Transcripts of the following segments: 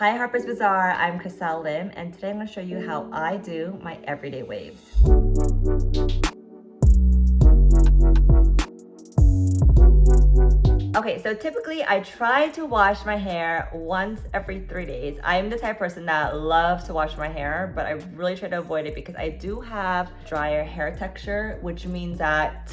Hi Harper's Bazaar, I'm Chriselle Lim, and today I'm going to show you how I do my everyday waves. Okay, so typically I try to wash my hair once every 3 days. I'm the type of person that loves to wash my hair, but I really try to avoid it because I do have drier hair texture, which means that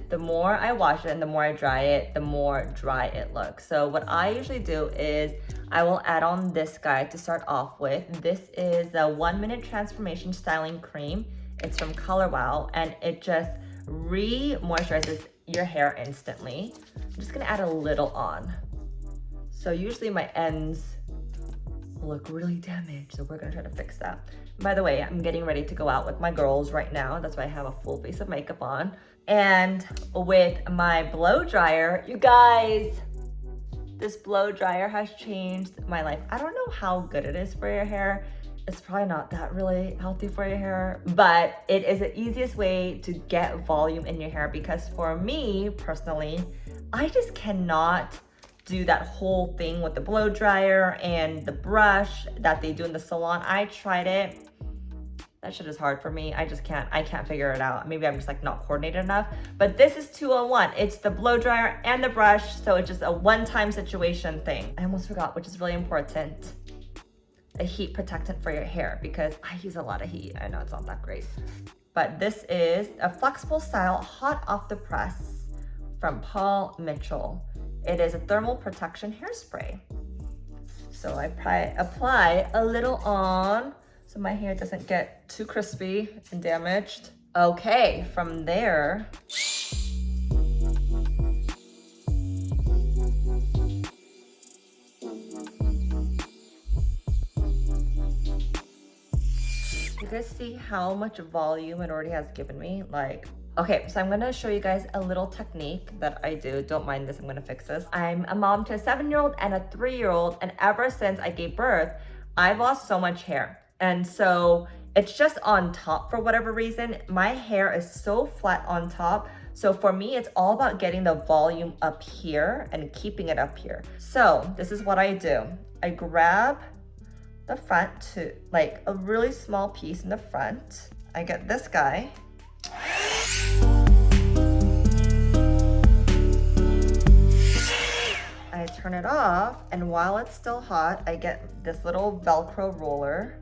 the more I wash it and the more I dry it, the more dry it looks. So what I usually do is I will add on this guy to start off with. This is the 1 Minute Transformation Styling Cream. It's from Color Wow, and it just re-moisturizes your hair instantly. I'm just gonna add a little on. So usually my ends look really damaged, so we're gonna try to fix that. By the way, I'm getting ready to go out with my girls right now. That's why I have a full face of makeup on. And with my blow dryer, you guys, this blow dryer has changed my life. I don't know how good it is for your hair. It's probably not that really healthy for your hair, but it is the easiest way to get volume in your hair because for me personally, I just cannot do that whole thing with the blow dryer and the brush that they do in the salon. I tried it. That shit is hard for me. I can't figure it out. Maybe I'm just like not coordinated enough, but this is 2-in-1. It's the blow dryer and the brush. So it's just a one-time situation thing. I almost forgot, which is really important. A heat protectant for your hair because I use a lot of heat. I know it's not that great, but this is a flexible style hot off the press from Paul Mitchell. It is a thermal protection hairspray. So I apply a little on so my hair doesn't get too crispy and damaged. Okay, from there, you guys see how much volume it already has given me? Like, okay, so I'm gonna show you guys a little technique that I do. Don't mind this, I'm gonna fix this. I'm a mom to a 7-year-old and a 3-year-old, and ever since I gave birth, I've lost so much hair. And so it's just on top for whatever reason. My hair is so flat on top. So for me, it's all about getting the volume up here and keeping it up here. So this is what I do. I grab the front to like a really small piece in the front. I get this guy. I turn it off, and while it's still hot, I get this little Velcro roller.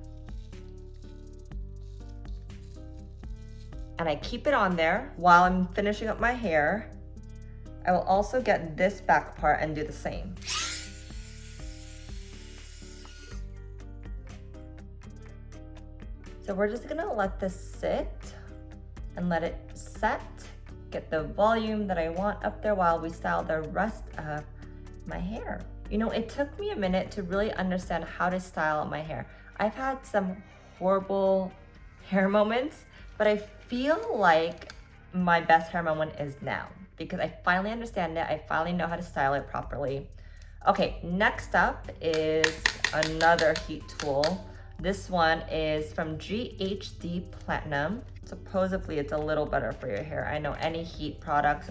And I keep it on there while I'm finishing up my hair. I will also get this back part and do the same. So we're just gonna let this sit and let it set, get the volume that I want up there while we style the rest of my hair. You know, it took me a minute to really understand how to style my hair. I've had some horrible hair moments, but I feel like my best hair moment is now because I finally understand it. I finally know how to style it properly. Okay, next up is another heat tool. This one is from GHD Platinum. Supposedly it's a little better for your hair. I know any heat products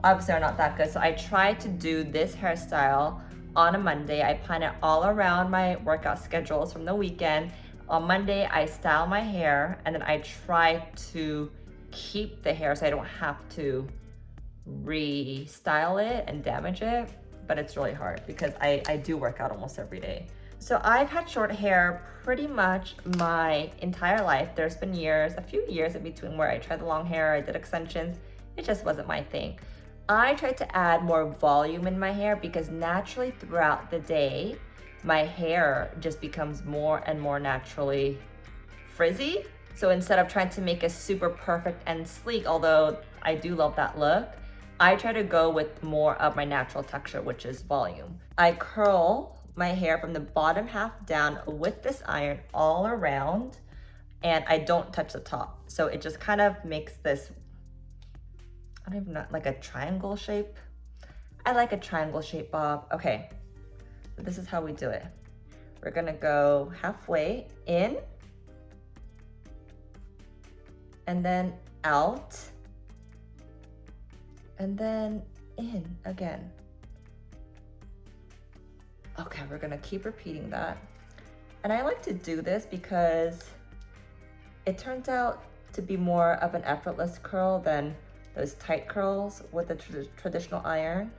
obviously are not that good. So I try to do this hairstyle on a Monday. I plan it all around my workout schedules from the weekend. On Monday, I style my hair and then I try to keep the hair so I don't have to restyle it and damage it, but it's really hard because I do work out almost every day. So I've had short hair pretty much my entire life. There's been a few years in between where I tried the long hair, I did extensions. It just wasn't my thing. I tried to add more volume in my hair because naturally throughout the day, my hair just becomes more and more naturally frizzy. So instead of trying to make it super perfect and sleek, although I do love that look, I try to go with more of my natural texture, which is volume. I curl my hair from the bottom half down with this iron all around, and I don't touch the top. So it just kind of makes this, I don't even know, like a triangle shape. I like a triangle shape bob. Okay. This is how we do it. We're gonna go halfway in and then out and then in again. Okay, we're gonna keep repeating that. And I like to do this because it turns out to be more of an effortless curl than those tight curls with the traditional iron.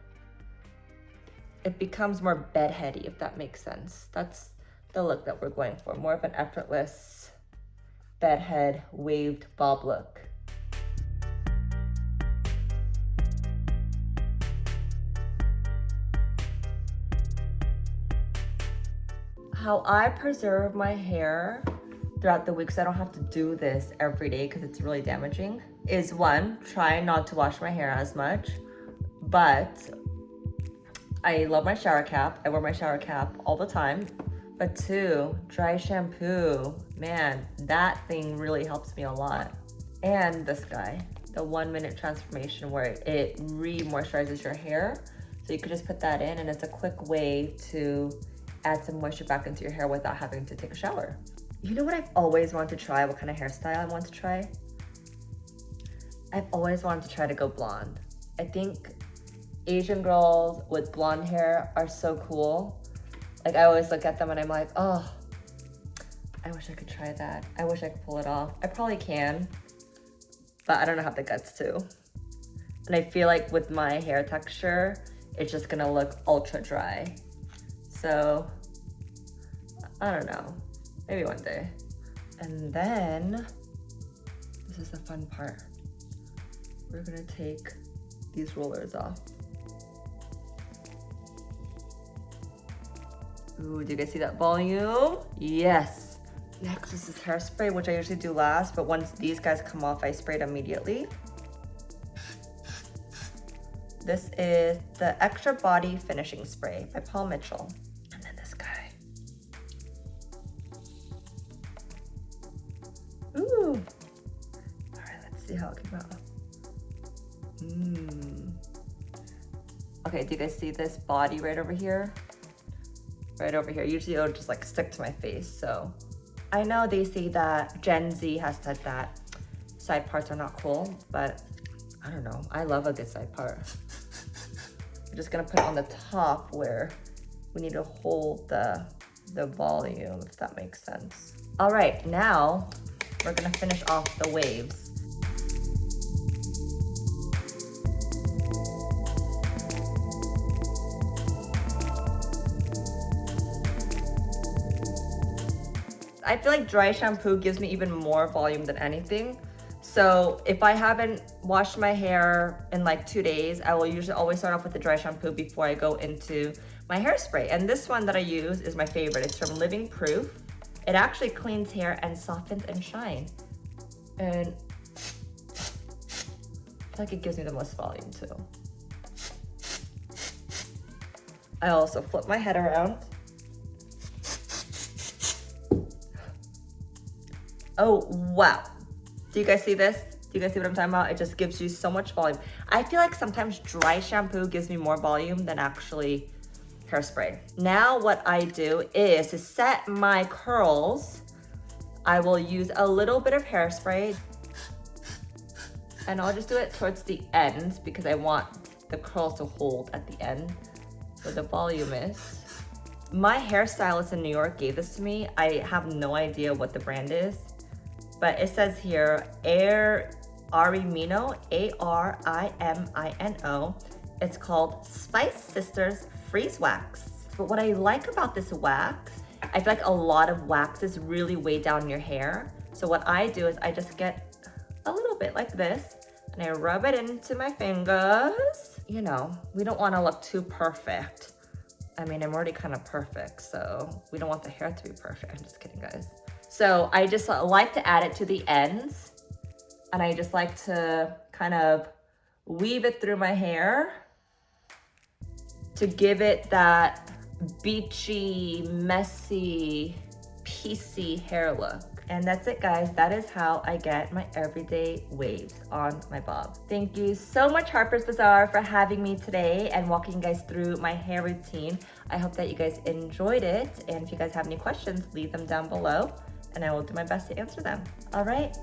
It becomes more bedheady, if that makes sense. That's the look that we're going for, more of an effortless bedhead waved bob look. How I preserve my hair throughout the week, so I don't have to do this every day because it's really damaging, is one, try not to wash my hair as much, but I love my shower cap. I wear my shower cap all the time. But two, dry shampoo. Man, that thing really helps me a lot. And this guy, the 1 minute transformation where it re-moisturizes your hair. So you could just put that in and it's a quick way to add some moisture back into your hair without having to take a shower. You know what I've always wanted to try? What kind of hairstyle I want to try? I've always wanted to try to go blonde. I think Asian girls with blonde hair are so cool. Like I always look at them and I'm like, oh, I wish I could try that. I wish I could pull it off. I probably can, but I don't have the guts to. And I feel like with my hair texture, it's just gonna look ultra dry. So, I don't know, maybe one day. And then, this is the fun part. We're gonna take these rollers off. Ooh, do you guys see that volume? Yes. Next is this hairspray, which I usually do last, but once these guys come off, I spray it immediately. This is the Extra Body Finishing Spray by Paul Mitchell. And then this guy. Ooh. All right, let's see how it came out. Okay, do you guys see this body right over here? Right over here. Usually it'll just like stick to my face. So I know they say that Gen Z has said that side parts are not cool, but I don't know. I love a good side part. I'm just gonna put it on the top where we need to hold the volume, if that makes sense. All right, now we're gonna finish off the waves. I feel like dry shampoo gives me even more volume than anything. So if I haven't washed my hair in like 2 days, I will usually always start off with the dry shampoo before I go into my hairspray. And this one that I use is my favorite. It's from Living Proof. It actually cleans hair and softens and shine. And I feel like it gives me the most volume too. I also flip my head around. Oh, wow. Do you guys see this? Do you guys see what I'm talking about? It just gives you so much volume. I feel like sometimes dry shampoo gives me more volume than actually hairspray. Now what I do is to set my curls, I will use a little bit of hairspray and I'll just do it towards the ends because I want the curls to hold at the end where the volume is. My hairstylist in New York gave this to me. I have no idea what the brand is, but it says here, Arimino, A-R-I-M-I-N-O. It's called Spice Sisters Freeze Wax. But what I like about this wax, I feel like a lot of waxes really weigh down your hair. So what I do is I just get a little bit like this and I rub it into my fingers. You know, we don't want to look too perfect. I mean, I'm already kind of perfect, so we don't want the hair to be perfect. I'm just kidding, guys. So I just like to add it to the ends and I just like to kind of weave it through my hair to give it that beachy, messy, piecey hair look. And that's it, guys. That is how I get my everyday waves on my bob. Thank you so much, Harper's Bazaar, for having me today and walking you guys through my hair routine. I hope that you guys enjoyed it. And if you guys have any questions, leave them down below and I will do my best to answer them. All right.